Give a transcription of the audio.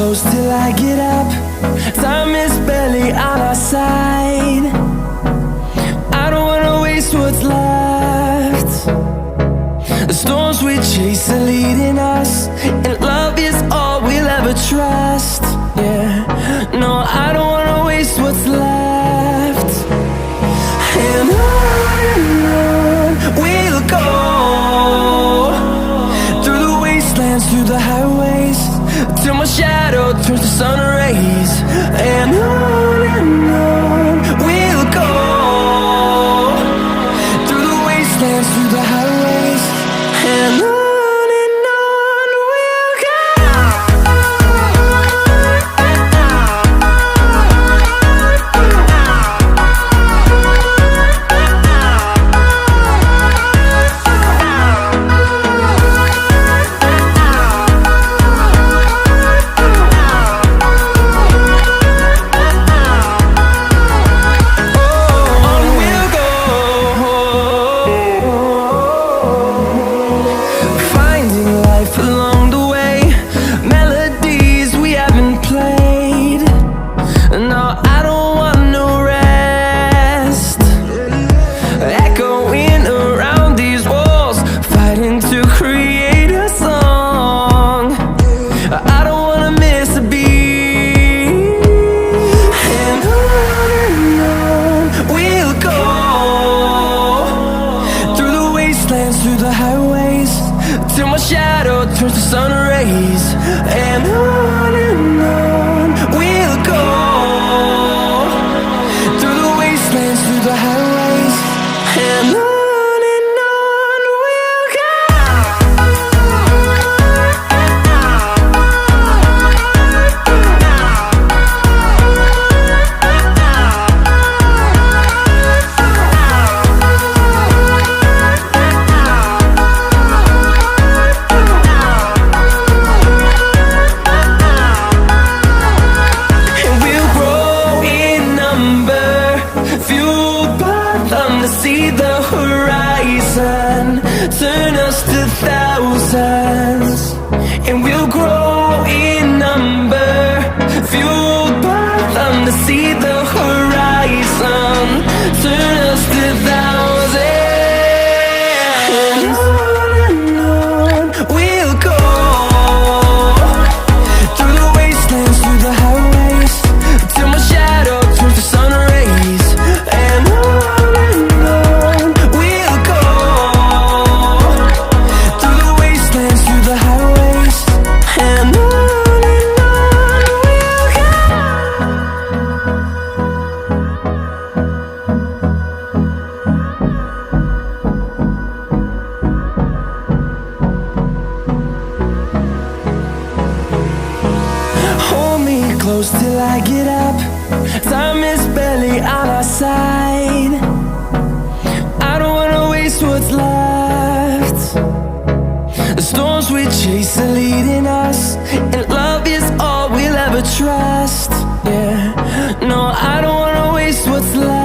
close till I get up. Time is barely on our side. I don't wanna waste what's left. The storms we chase are leading us, and love is all we'll ever trust. Yeah, no, I don't wanna waste what's left. And on we'll go, through the wastelands, through the highways, till my shadow turns to sun rays. And on we'll go, through the wastelands, through the highways, and on we'll go. Through the highways, till my shadow turns to sun rays. And on we'll go, through the wastelands, through the highways, and on we'll go. See the horizon, turn us to thousands, and we'll grow in number, fueled by them to see the horizon, turn us to thousands. And on we'll go, through the wastelands, through the highways, till my shadow turns to sun rays. And close till I get up. Time is barely on our side. I don't wanna waste what's left. The storms we chase are leading us, and love is all we'll ever trust. Yeah, no, I don't wanna waste what's left.